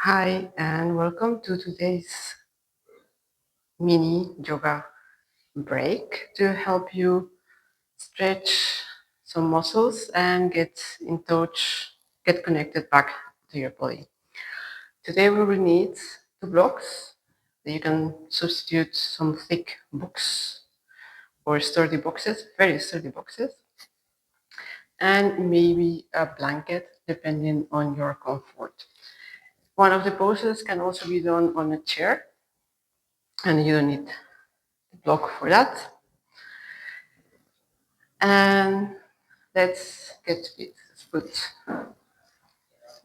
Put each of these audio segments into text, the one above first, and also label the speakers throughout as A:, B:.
A: Hi, and welcome to today's mini yoga break to help you stretch some muscles and get in touch, get connected back to your body. Today we will need two blocks. You can substitute some thick books or sturdy boxes, very sturdy boxes, and maybe a blanket depending on your comfort. One of the poses can also be done on a chair, and you don't need a block for that. And let's get to it. Let's put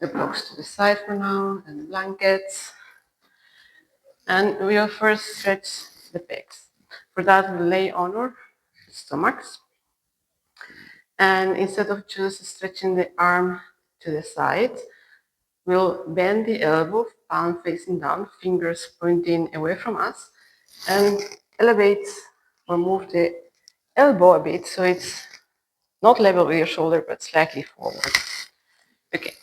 A: the blocks to the side for now and the blankets. And we'll first stretch the pecs. For that, we'll lay on our stomachs. And instead of just stretching the arm to the side, we'll bend the elbow, palm facing down, fingers pointing away from us, and elevate or move the elbow a bit so it's not level with your shoulder but slightly forward. Okay,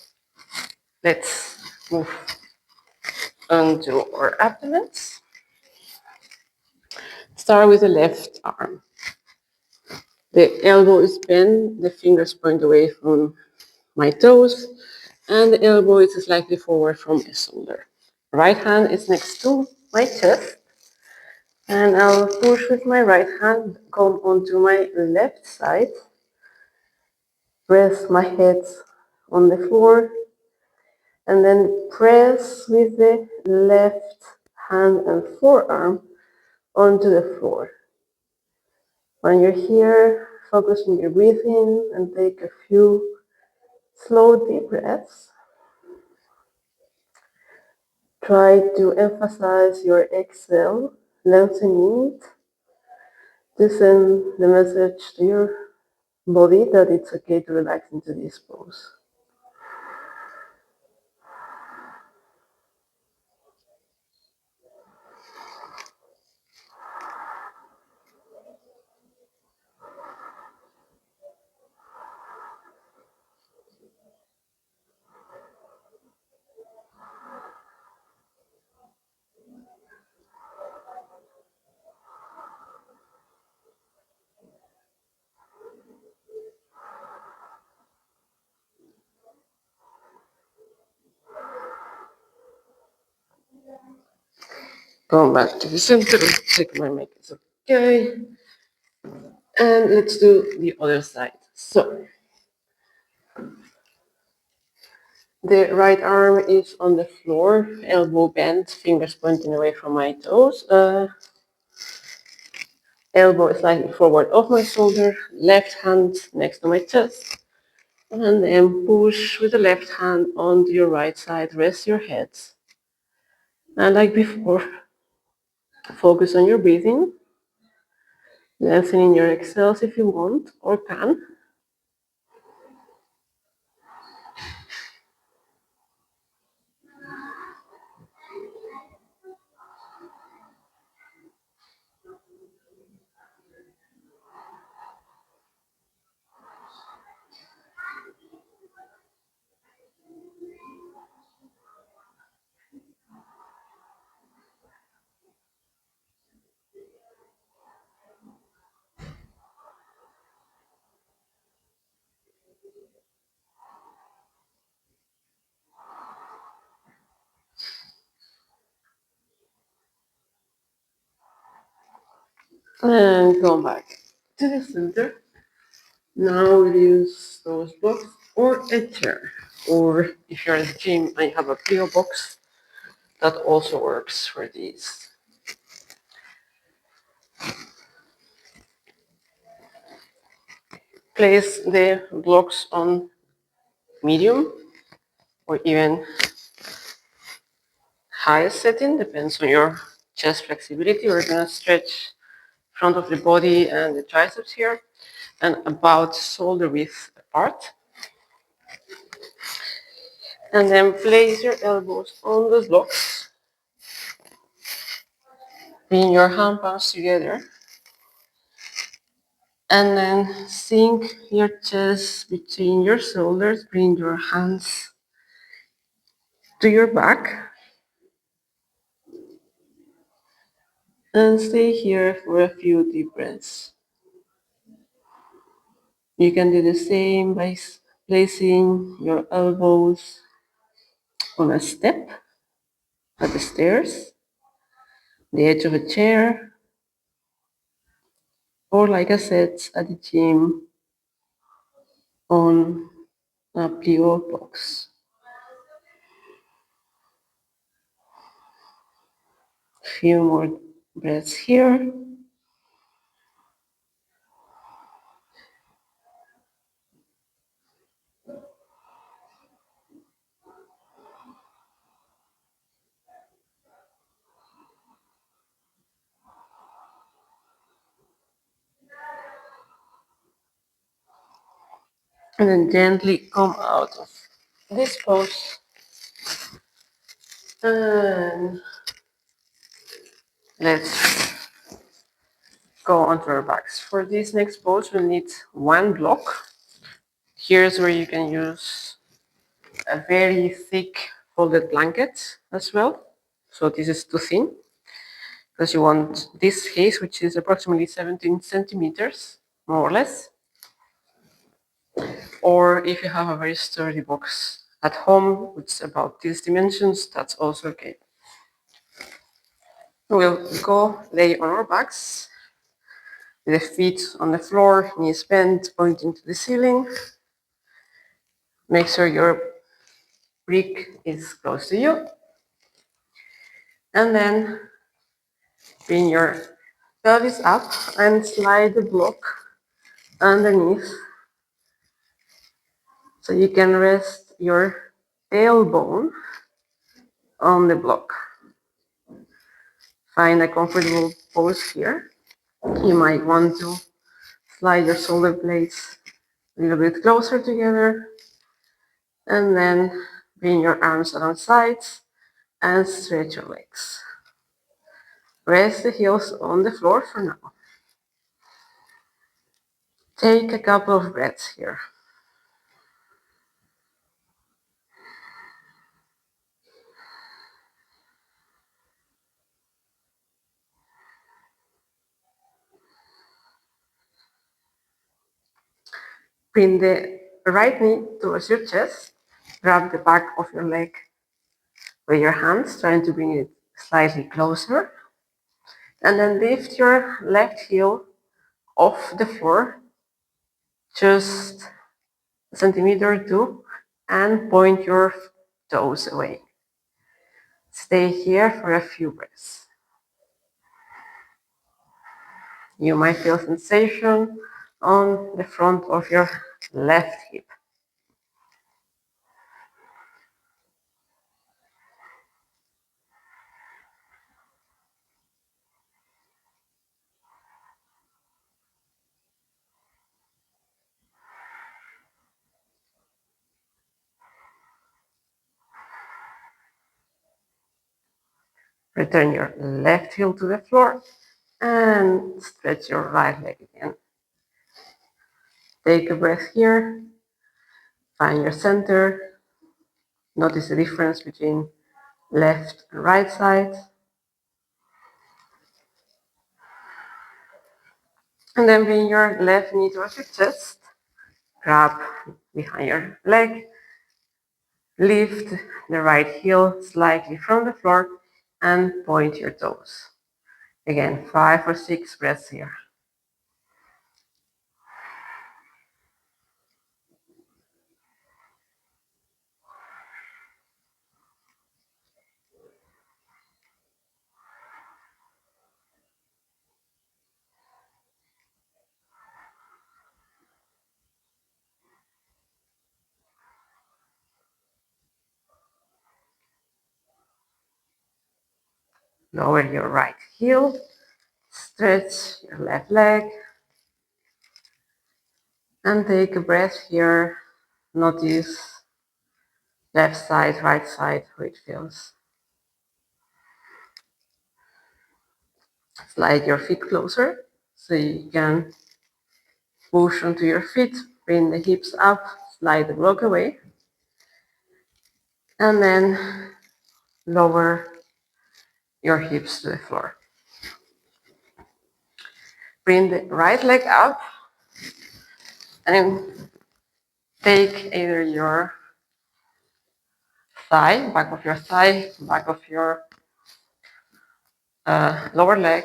A: let's move onto our abdomens. Start with the left arm. The elbow is bent, the fingers point away from my toes, and the elbow is slightly forward from my shoulder. Right hand is next to my chest, and I'll push with my right hand, come onto my left side, rest my head on the floor, and then press with the left hand and forearm onto the floor. When you're here, focus on your breathing and take a few slow deep breaths. Try to emphasize your exhale, lengthening it, to send the message to your body that it's okay to relax into this pose. Going back to the center, check my mic is okay. And let's do the other side. So, the right arm is on the floor, elbow bent, fingers pointing away from my toes. Elbow is slightly forward off my shoulder, left hand next to my chest. And then push with the left hand onto your right side, rest your head. And like before, focus on your breathing, lengthening your exhales if you want or can. And come back to the center. Now we'll use those blocks or a chair. Or if you're at the gym and you have a plyo box, that also works for these. Place the blocks on medium or even high setting, depends on your chest flexibility. We're gonna stretch front of the body and the triceps here, and about shoulder width apart. And then place your elbows on the blocks. Bring your hand palms together. And then sink your chest between your shoulders. Bring your hands to your back. And stay here for a few deep breaths. You can do the same by placing your elbows on a step at the stairs, the edge of a chair, or like I said, at the gym on a plyo box. Few more breaths here. And then gently come out of this pose. And let's go onto our backs. For this next pose, we'll need one block. Here's where you can use a very thick folded blanket as well. So this is too thin because you want this case, which is approximately 17 centimeters, more or less. Or if you have a very sturdy box at home, which is about these dimensions, that's also okay. We'll go lay on our backs with the feet on the floor, knees bent, pointing to the ceiling. Make sure your brick is close to you. And then bring your pelvis up and slide the block underneath so you can rest your tailbone on the block. Find a comfortable pose here. You might want to slide your shoulder blades a little bit closer together and then bring your arms along sides and stretch your legs. Rest the heels on the floor for now. Take a couple of breaths here. Bring the right knee towards your chest. Grab the back of your leg with your hands, trying to bring it slightly closer. And then lift your left heel off the floor, just a centimeter or two, and point your toes away. Stay here for a few breaths. You might feel sensation on the front of your left hip. Return your left heel to the floor and stretch your right leg again. Take a breath here. Find your center. Notice the difference between left and right side. And then bring your left knee towards your chest. Grab behind your leg. Lift the right heel slightly from the floor and point your toes. Again, 5 or 6 breaths here. Lower your right heel. Stretch your left leg. And take a breath here. Notice left side, right side, how it feels. Slide your feet closer so you can push onto your feet, bring the hips up, slide the block away, and then lower your hips to the floor. Bring the right leg up and take either your thigh, back of your thigh, back of your lower leg,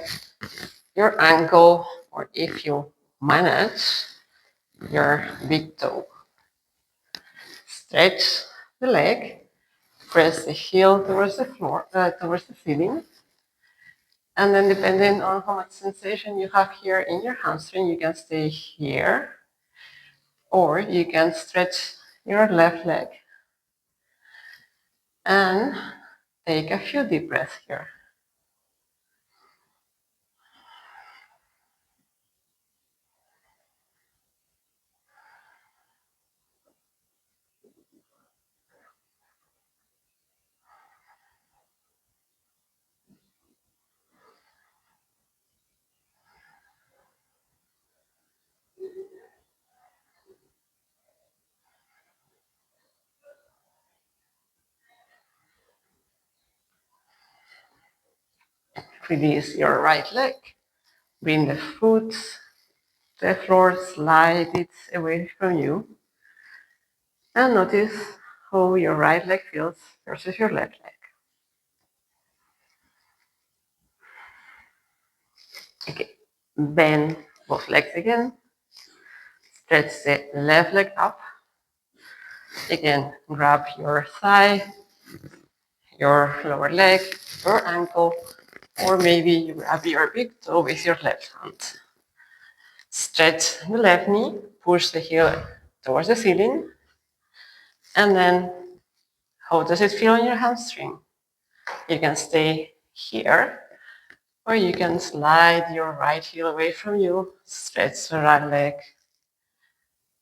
A: your ankle, or if you manage, your big toe. Stretch the leg, press the heel towards the floor, towards the ceiling, and then depending on how much sensation you have here in your hamstring, you can stay here, or you can stretch your left leg and take a few deep breaths here. Release your right leg. Bring the foot to the floor, slide it away from you, and notice how your right leg feels versus your left leg. Okay, bend both legs again. Stretch the left leg up. Again, grab your thigh, your lower leg, your ankle, or maybe you grab your big toe with your left hand. Stretch the left knee, push the heel towards the ceiling, and then how does it feel on your hamstring? You can stay here, or you can slide your right heel away from you, stretch the right leg,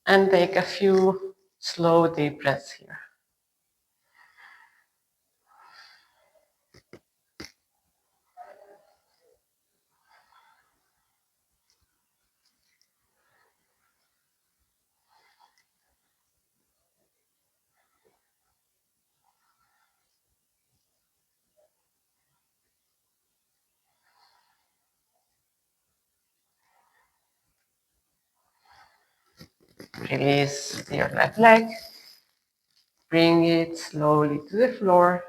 A: and take a few slow deep breaths here. Release your left leg. Bring it slowly to the floor.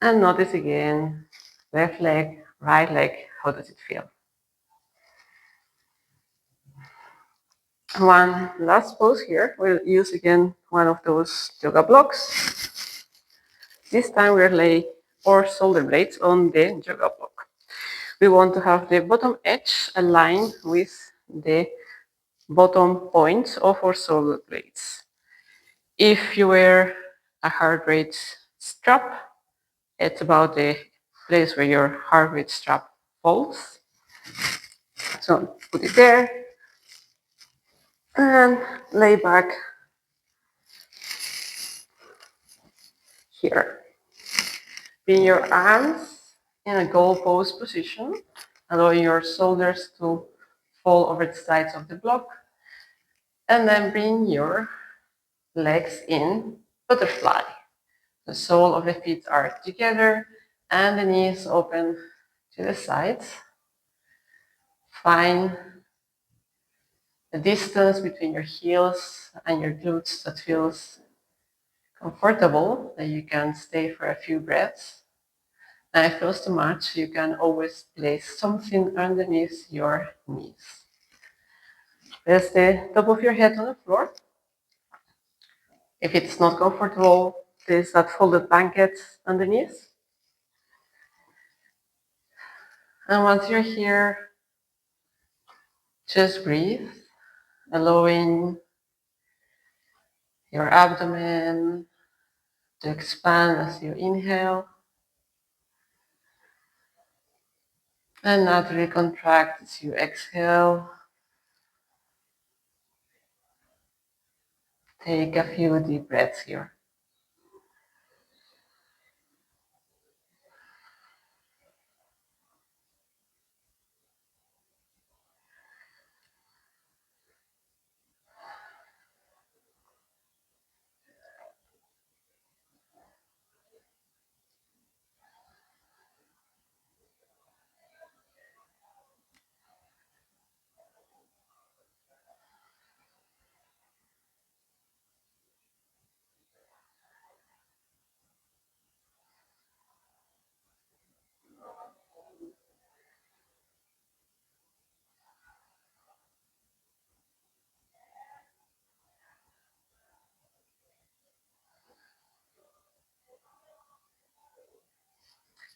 A: And notice again, left leg, right leg, how does it feel? One last pose here. We'll use again one of those yoga blocks. This time we'll lay our shoulder blades on the yoga block. We want to have the bottom edge aligned with the bottom points of our shoulder blades. If you wear a heart rate strap, it's about the place where your heart rate strap falls. So put it there and lay back here. Bring your arms in a goal pose position, allowing your shoulders to fall over the sides of the block, and then bring your legs in butterfly. The sole of the feet are together and the knees open to the sides. Find the distance between your heels and your glutes that feels comfortable, that you can stay for a few breaths. And if it feels too much, you can always place something underneath your knees. Place the top of your head on the floor. If it's not comfortable, place that folded blanket underneath. And once you're here, just breathe, allowing your abdomen to expand as you inhale and naturally contract as you exhale. Take a few deep breaths here.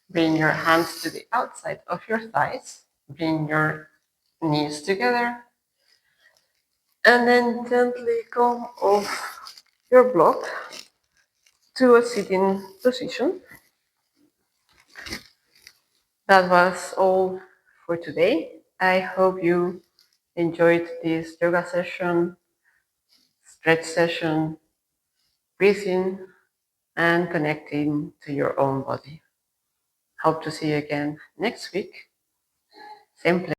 A: Bring your hands to the outside of your thighs. Bring your knees together. And then gently come off your block to a sitting position. That was all for today. I hope you enjoyed this yoga session, stretch session, breathing, and connecting to your own body. Hope to see you again next week. Same place.